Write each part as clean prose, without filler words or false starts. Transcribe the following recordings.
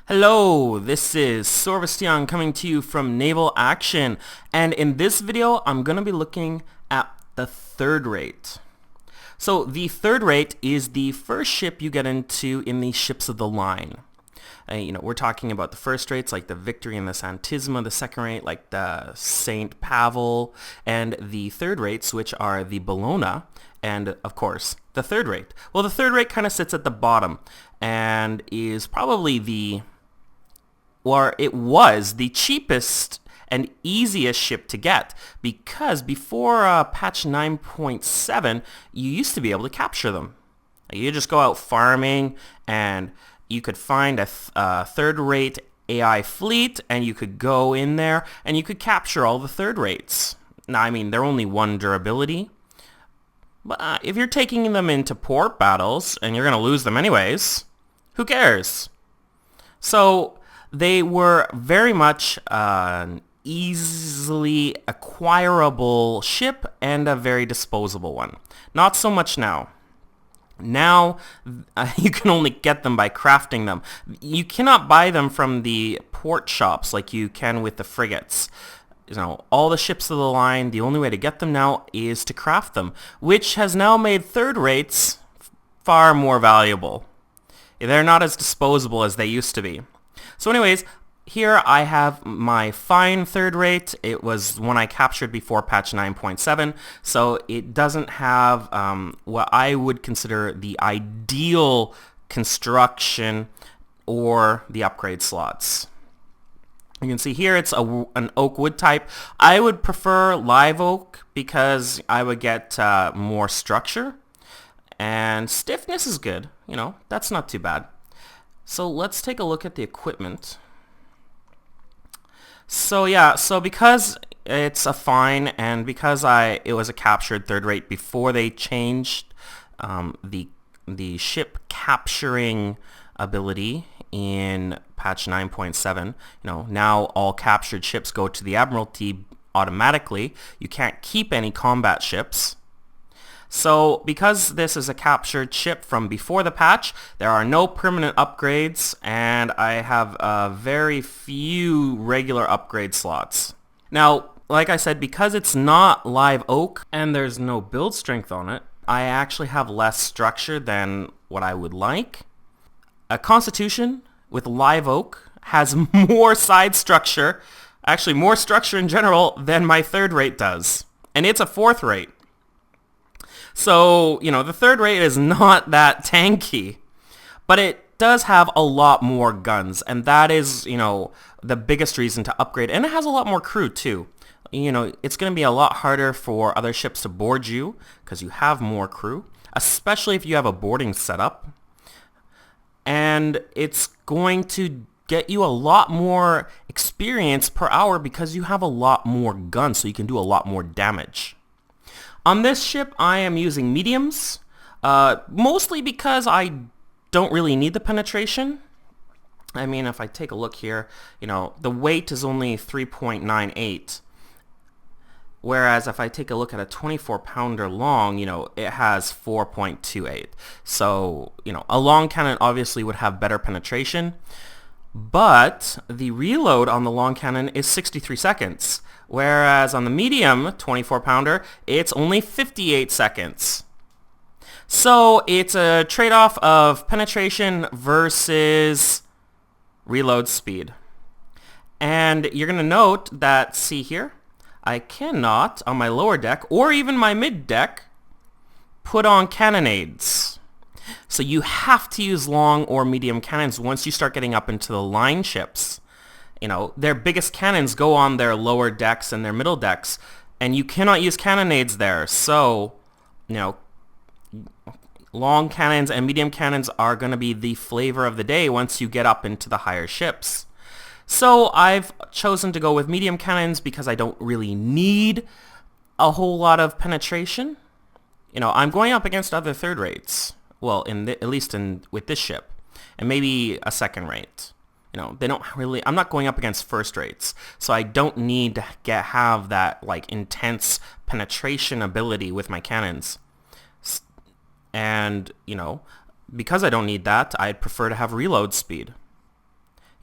Hello, this is Sorvesteon coming to you from Naval Action, and in this video I'm going to be looking at the third rate. So the third rate is the first ship you get into in the ships of the line. We're talking about the first rates like the Victory and the Santisma, the second rate like the Saint Pavel, and the third rates which are the Bologna, and of course the third rate. Well, the third rate kind of sits at the bottom and is probably it was the cheapest and easiest ship to get, because before patch 9.7 you used to be able to capture them. You just go out farming and you could find a third rate AI fleet and you could go in there and you could capture all the third rates. Now, I mean, they're only one durability, but if you're taking them into port battles and you're going to lose them anyways, who cares? So they were very much an easily acquirable ship and a very disposable one. Not so much now. Now, you can only get them by crafting them. You cannot buy them from the port shops like you can with the frigates. All the ships of the line, the only way to get them now is to craft them, which has now made third rates far more valuable. They're not as disposable as they used to be. So anyways, here I have my fine third rate. It was one I captured before patch 9.7, so it doesn't have what I would consider the ideal construction or the upgrade slots. You can see here it's an oak wood type. I would prefer live oak because I would get more structure, and stiffness is good. That's not too bad. So let's take a look at the equipment. So because it's a fine and because it was a captured third rate before they changed the ship capturing ability in patch 9.7, now all captured ships go to the Admiralty automatically. You can't keep any combat ships. So because this is a captured ship from before the patch, there are no permanent upgrades, and I have very few regular upgrade slots. Now, like I said, because it's not live oak and there's no build strength on it, I actually have less structure than what I would like. A Constitution with live oak has more side structure, actually more structure in general, than my third rate does. And it's a fourth rate. So, the third rate is not that tanky, but it does have a lot more guns, and that is, the biggest reason to upgrade. And it has a lot more crew, too. It's going to be a lot harder for other ships to board you because you have more crew, especially if you have a boarding setup. And it's going to get you a lot more experience per hour because you have a lot more guns, so you can do a lot more damage. On this ship, I am using mediums, mostly because I don't really need the penetration. I mean, if I take a look here, the weight is only 3.98, whereas if I take a look at a 24-pounder long, it has 4.28. So, a long cannon obviously would have better penetration, but the reload on the long cannon is 63 seconds. Whereas on the medium 24-pounder, it's only 58 seconds. So it's a trade-off of penetration versus reload speed. And you're going to note that, see here, I cannot, on my lower deck, or even my mid deck, put on cannonades. So you have to use long or medium cannons once you start getting up into the line ships. Their biggest cannons go on their lower decks and their middle decks, and you cannot use cannonades there. So, long cannons and medium cannons are going to be the flavor of the day once you get up into the higher ships. So I've chosen to go with medium cannons because I don't really need a whole lot of penetration. I'm going up against other third rates. Well, at least with this ship, and maybe a second rate. They don't really, I'm not going up against first rates, so I don't need to have that intense penetration ability with my cannons. And, because I don't need that, I'd prefer to have reload speed.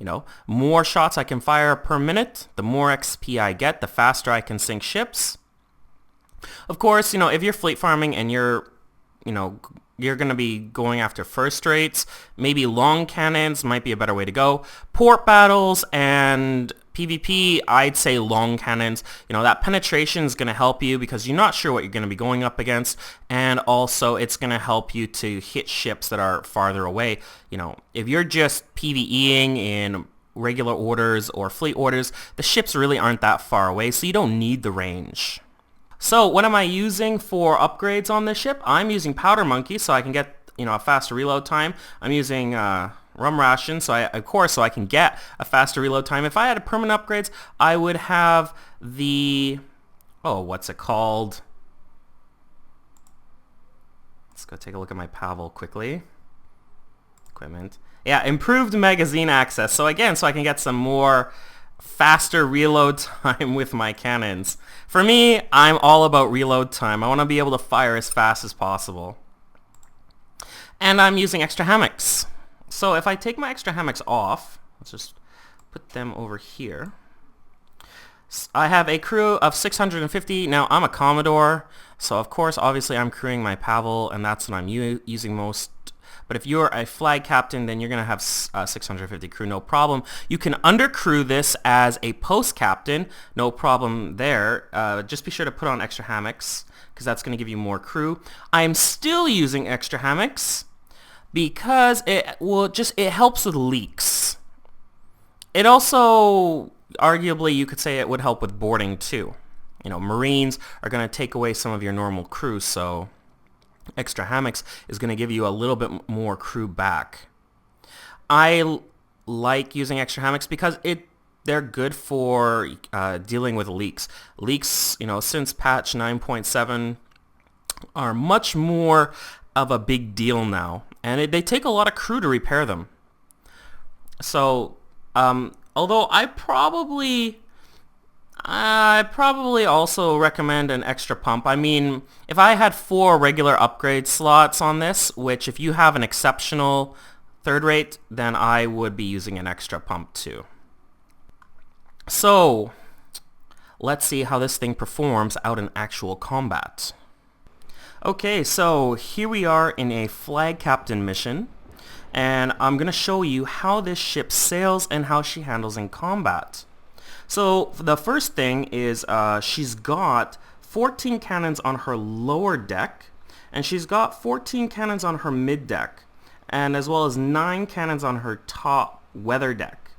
You know, more shots I can fire per minute, the more XP I get, the faster I can sink ships. Of course, you know, if you're fleet farming and you're going to be going after first rates, maybe long cannons might be a better way to go. Port battles and PvP, I'd say long cannons. You know, that penetration is going to help you because you're not sure what you're going to be going up against, and also it's going to help you to hit ships that are farther away. You know, if you're just PvEing in regular orders or fleet orders, the ships really aren't that far away, so you don't need the range. So what am I using for upgrades on this ship? I'm using Powder Monkey so I can get, you know, a faster reload time. I'm using Rum Ration so I can get a faster reload time. If I had a permanent upgrades, I would have the, what's it called? Let's go take a look at my Pavel quickly. Equipment. Yeah, improved magazine access. So again, so I can get some more faster reload time with my cannons. For me, I'm all about reload time. I want to be able to fire as fast as possible. And I'm using extra hammocks. So if I take my extra hammocks off, let's just put them over here. I have a crew of 650. Now I'm a Commodore, so of course, obviously I'm crewing my Pavel, and that's what I'm using most. But if you're a flag captain, then you're going to have 650 crew, no problem. You can undercrew this as a post captain, no problem there. Just be sure to put on extra hammocks because that's going to give you more crew. I'm still using extra hammocks because it helps with leaks. It also, arguably, you could say it would help with boarding too. You know, Marines are going to take away some of your normal crew, so extra hammocks is going to give you a little bit more crew back. I like using extra hammocks because they're good for dealing with leaks. Leaks, you know, since patch 9.7 are much more of a big deal now, and they take a lot of crew to repair them. So, although I probably also recommend an extra pump. I mean, if I had 4 regular upgrade slots on this, which if you have an exceptional third rate, then I would be using an extra pump too. So, let's see how this thing performs out in actual combat. Okay, so here we are in a flag captain mission, and I'm going to show you how this ship sails and how she handles in combat. So the first thing is she's got 14 cannons on her lower deck, and she's got 14 cannons on her mid deck, and as well as 9 cannons on her top weather deck.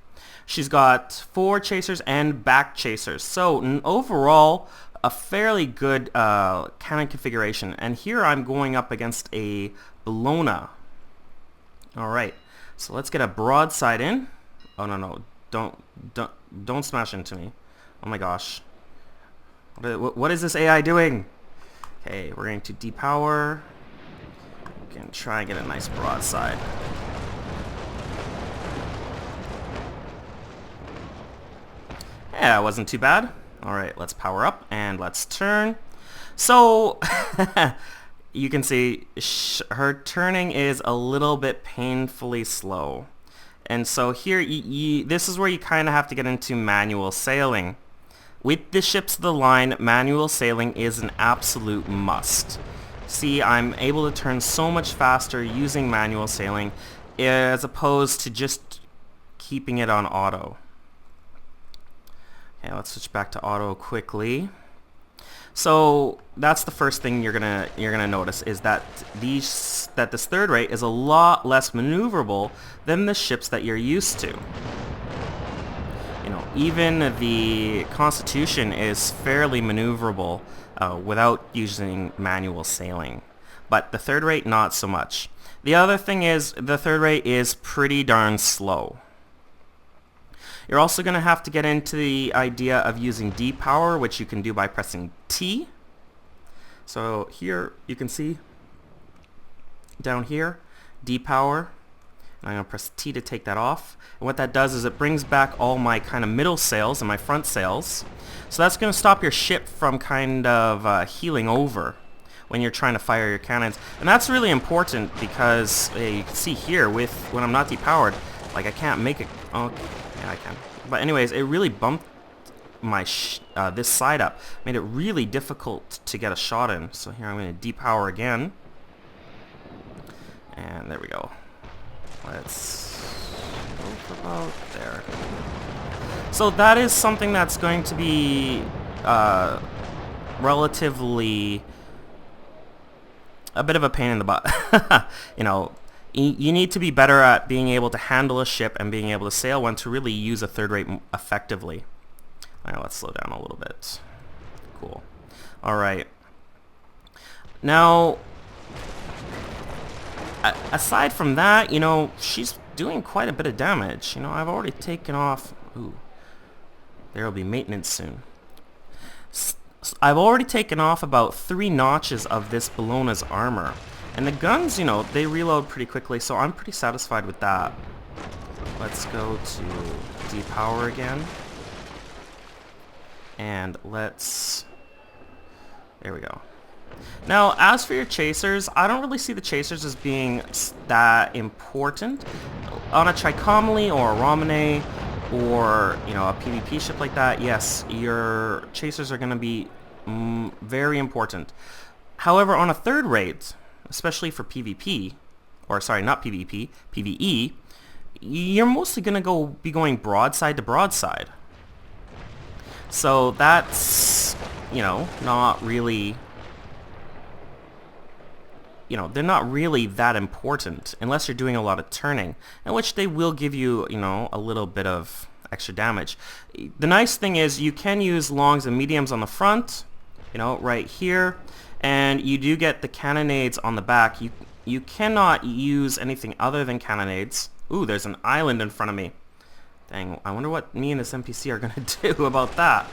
She's got 4 chasers and back chasers. So overall, a fairly good cannon configuration. And here I'm going up against a Bellona. Alright, so let's get a broadside in. Oh no, don't smash into me. Oh my gosh. What is this AI doing? Okay, we're going to depower. We can try and get a nice broadside. Yeah, it wasn't too bad. Alright, let's power up and let's turn. So, you can see her turning is a little bit painfully slow. And so here, this is where you kind of have to get into manual sailing. With the ships of the line, manual sailing is an absolute must. See, I'm able to turn so much faster using manual sailing as opposed to just keeping it on auto. Okay, let's switch back to auto quickly. So that's the first thing you're gonna notice is that this third rate is a lot less maneuverable than the ships that you're used to. You know, even the Constitution is fairly maneuverable without using manual sailing, but the third rate not so much. The other thing is the third rate is pretty darn slow. You're also going to have to get into the idea of using depower, which you can do by pressing T. So here you can see down here, depower. I'm going to press T to take that off. And what that does is it brings back all my kind of middle sails and my front sails. So that's going to stop your ship from kind of heeling over when you're trying to fire your cannons. And that's really important because you can see here when I'm not depowered, Like, I can't make it. Oh, yeah, I can. But anyways, it really bumped my this side up. Made it really difficult to get a shot in. So here I'm going to depower again. And there we go. Let's go for about there. So that is something that's going to be relatively a bit of a pain in the butt. You know, you need to be better at being able to handle a ship and being able to sail one to really use a third rate effectively. All right, let's slow down a little bit. Cool. All right. Now, aside from that, you know, she's doing quite a bit of damage. You know, I've already taken off... Ooh. There will be maintenance soon. I've already taken off about 3 notches of this Bellona's armor. And the guns, you know, they reload pretty quickly, so I'm pretty satisfied with that. Let's go to depower again. And let's... There we go. Now, as for your chasers, I don't really see the chasers as being that important. On a Trichomely or a Romane or, you know, a PvP ship like that, yes, your chasers are going to be very important. However, on a third rate, especially for PvP, or sorry, not PvP, PvE, you're mostly going to be going broadside to broadside. So that's, you know, not really... You know, they're not really that important unless you're doing a lot of turning, in which they will give you, you know, a little bit of extra damage. The nice thing is you can use longs and mediums on the front, you know, right here, and you do get the cannonades on the back. You cannot use anything other than cannonades. Ooh, there's an island in front of me. Dang, I wonder what me and this NPC are going to do about that.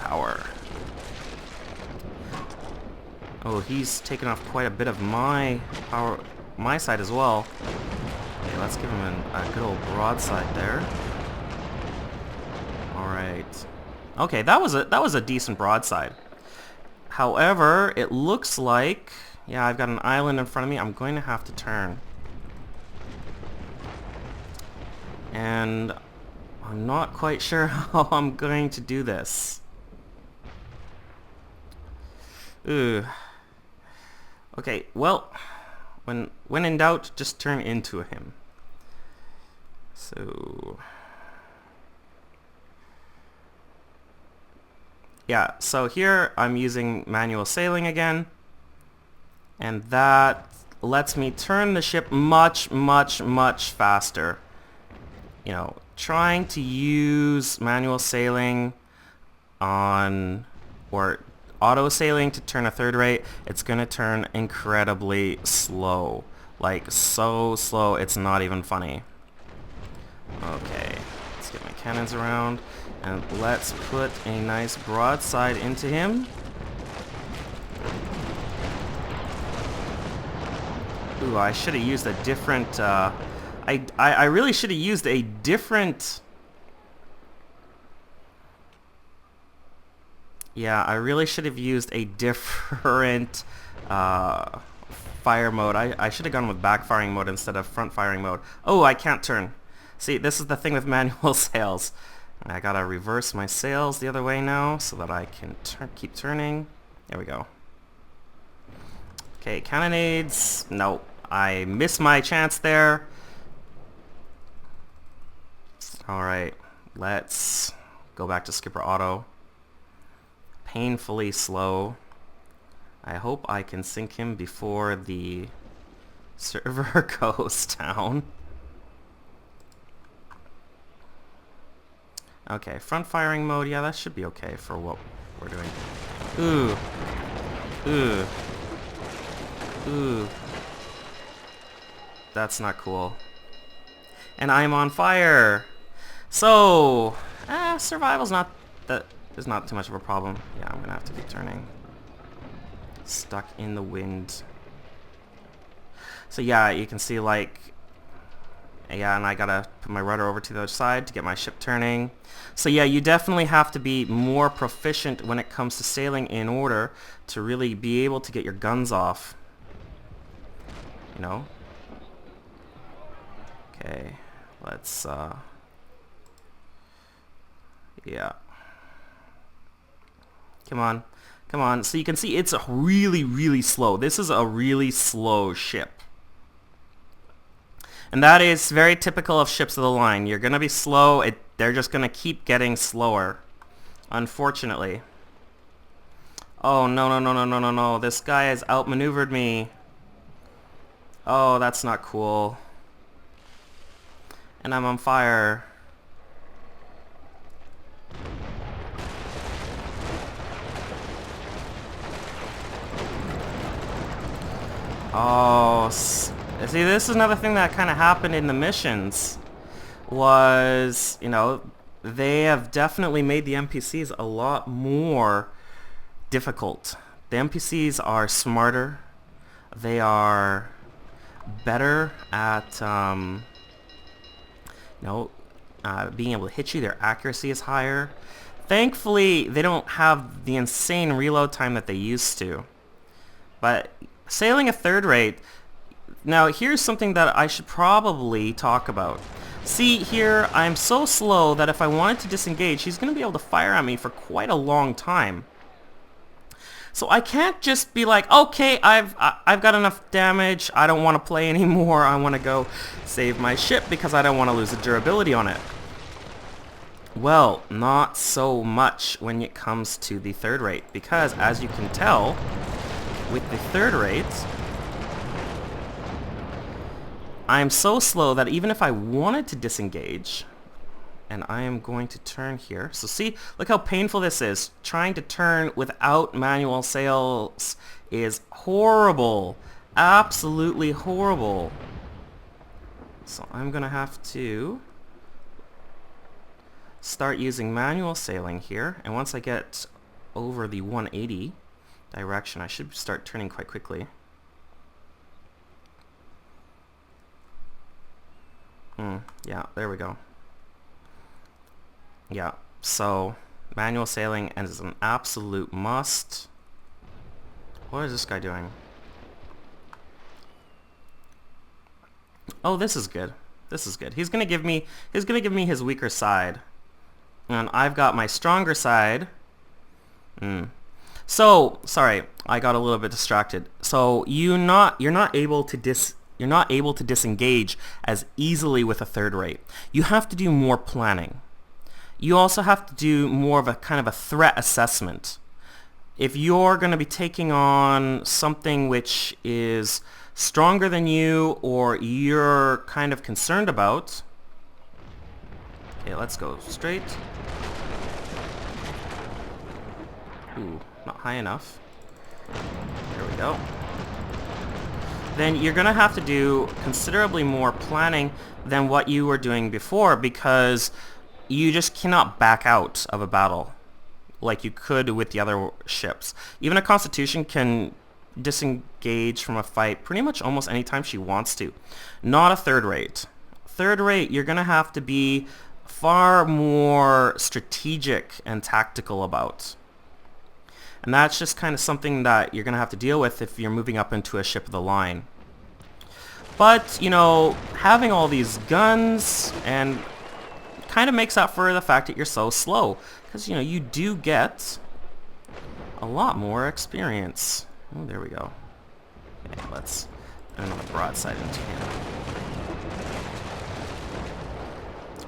Power. Oh, he's taken off quite a bit of my power, my side as well. Okay, let's give him a good old broadside there. All right. Okay, that was a decent broadside. However, it looks like, yeah, I've got an island in front of me. I'm going to have to turn. And I'm not quite sure how I'm going to do this. Ooh. Okay, well, when in doubt, just turn into him. So, yeah, so here I'm using manual sailing again, and that lets me turn the ship much, much, much faster. You know, trying to use manual sailing on, or auto sailing to turn a third rate, it's gonna turn incredibly slow. Like, so slow, it's not even funny. Okay, let's get my cannons around, and let's put a nice broadside into him. Ooh, I should have used a different, I really should have used a different... Yeah, I really should have used a different fire mode. I should have gone with backfiring mode instead of front firing mode. Oh, I can't turn. See, this is the thing with manual sails. I gotta reverse my sails the other way now so that I can keep turning. There we go. Okay, cannonades. No, I missed my chance there. Alright, let's go back to Skipper Auto. Painfully slow. I hope I can sink him before the server goes down. Okay, front firing mode, yeah, that should be okay for what we're doing. Ooh. Ooh. Ooh. That's not cool. And I'm on fire! So, survival's not that... There's not too much of a problem. Yeah, I'm gonna have to keep turning. Stuck in the wind. So yeah, you can see like... Yeah, and I gotta put my rudder over to the other side to get my ship turning. So yeah, you definitely have to be more proficient when it comes to sailing in order to really be able to get your guns off. You know? Okay, let's yeah. Come on. Come on. So you can see it's really, really slow. This is a really slow ship. And that is very typical of ships of the line. You're going to be slow. They're just going to keep getting slower, unfortunately. Oh, no, no, no, no, no, no, no. This guy has outmaneuvered me. Oh, that's not cool. And I'm on fire. Oh, see, this is another thing that kind of happened in the missions. Was, you know, they have definitely made the NPCs a lot more difficult. The NPCs are smarter. They are better at, being able to hit you. Their accuracy is higher. Thankfully, they don't have the insane reload time that they used to. But sailing a third rate, now here's something that I should probably talk about. See here, I'm so slow that if I wanted to disengage, he's going to be able to fire at me for quite a long time. So I can't just be like, okay, I've got enough damage, I don't want to play anymore, I want to go save my ship because I don't want to lose the durability on it. Well, not so much when it comes to the third rate, because as you can tell, with the third rate, I'm so slow that even if I wanted to disengage, and I am going to turn here. So see, look how painful this is. Trying to turn without manual sails is horrible. Absolutely horrible. So I'm going to have to start using manual sailing here. And once I get over the 180 direction, I should start turning quite quickly. Yeah, there we go. Yeah, so manual sailing is an absolute must. What is this guy doing? Oh, this is good. This is good. He's gonna give me his weaker side. And I've got my stronger side. So, sorry, I got a little bit distracted. So you're not able to disengage as easily with a third rate. You have to do more planning. You also have to do more of a kind of a threat assessment. If you're going to be taking on something which is stronger than you or you're kind of concerned about. Okay, let's go straight. Ooh, not high enough. There we go. Then you're going to have to do considerably more planning than what you were doing before, because you just cannot back out of a battle like you could with the other ships. Even a Constitution can disengage from a fight pretty much almost any time she wants to. Not a third rate. Third rate, you're going to have to be far more strategic and tactical about. And that's just kind of something that you're going to have to deal with if you're moving up into a ship of the line. But, you know, having all these guns and kind of makes up for the fact that you're so slow. Because, you know, you do get a lot more experience. Oh, there we go. Okay, let's put another broadside into him.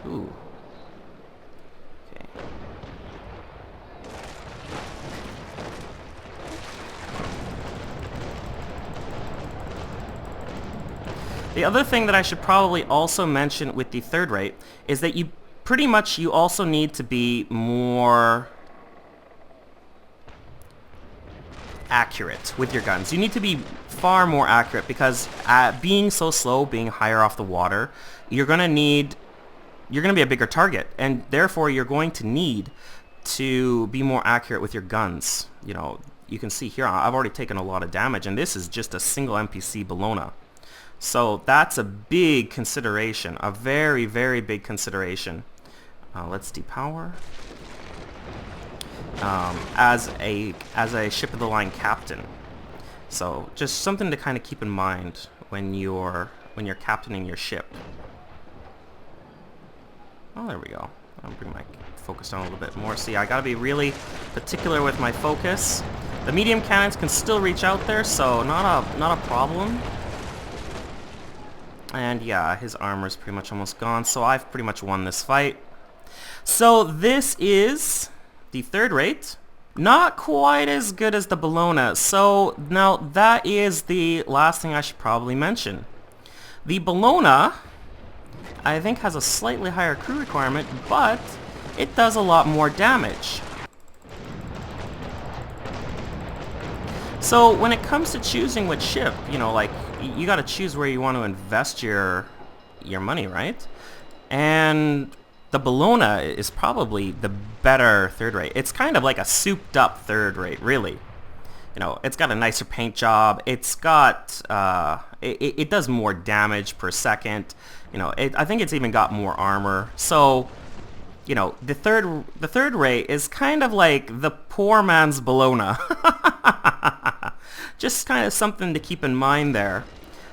Ooh. Okay. The other thing that I should probably also mention with the third rate is that you also need to be more accurate with your guns. You need to be far more accurate, because being so slow, being higher off the water, you're going to be a bigger target, and therefore you're going to need to be more accurate with your guns. You know, you can see here I've already taken a lot of damage, and this is just a single NPC Bologna. So that's a big consideration, a very, very big consideration. Let's depower. As a ship of the line captain. So just something to kind of keep in mind when you're captaining your ship. Oh, there we go. I'll bring my focus down a little bit more. See, I gotta be really particular with my focus. The medium cannons can still reach out there, so not a problem. And yeah, his armor's pretty much almost gone, so I've pretty much won this fight. So this is the third rate. Not quite as good as the Bologna. So now that is the last thing I should probably mention. The Bologna, I think, has a slightly higher crew requirement, but it does a lot more damage. So when it comes to choosing which ship, you know, like, you gotta choose where you want to invest your money, right? And the Bologna is probably the better third rate. It's kind of like a souped up third rate, really. You know, it's got a nicer paint job. It's got, it does more damage per second. You know, I think it's even got more armor. So, you know, the third rate is kind of like the poor man's Bologna. Just kind of something to keep in mind there.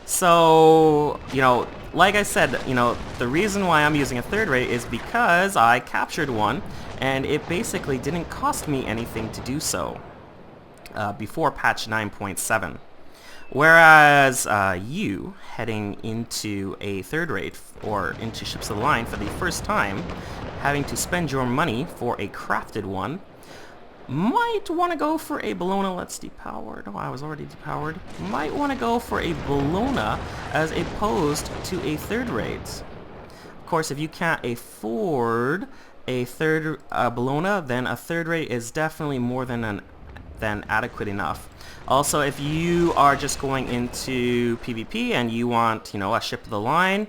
So, you know, like I said, you know, the reason why I'm using a third rate is because I captured one, and it basically didn't cost me anything to do so before patch 9.7. Whereas you heading into a third rate or into Ships of the Line for the first time, having to spend your money for a crafted one, might want to go for a Bologna. Let's depower. No, I was already depowered. Might want to go for a Bologna as opposed to a third rate. Of course, if you can't afford a third Bologna, then a third rate is definitely more than adequate enough. Also, if you are just going into PvP and you want, you know, a Ship of the Line,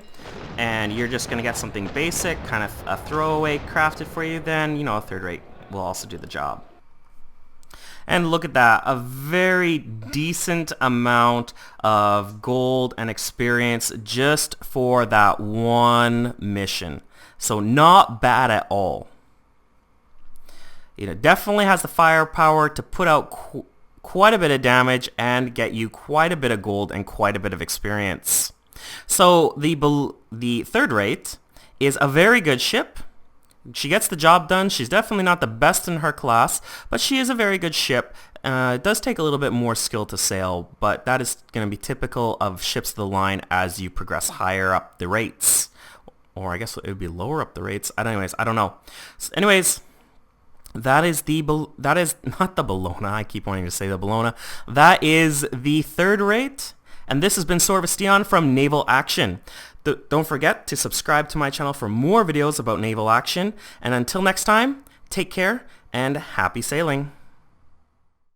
and you're just going to get something basic, kind of a throwaway crafted for you, then, you know, a third rate will also do the job. And look at that, a very decent amount of gold and experience just for that one mission. So not bad at all. You know, definitely has the firepower to put out quite a bit of damage and get you quite a bit of gold and quite a bit of experience. So the third rate is a very good ship. She gets the job done. She's definitely not the best in her class, but she is a very good ship. It does take a little bit more skill to sail, but that is going to be typical of Ships of the Line as you progress higher up the rates. Or I guess it would be lower up the rates. Anyways, I don't know. So anyways, that is not the Bologna. I keep wanting to say the Bologna. That is the third rate. And this has been Sorvesteon from Naval Action. Don't forget to subscribe to my channel for more videos about naval action. And until next time, take care and happy sailing.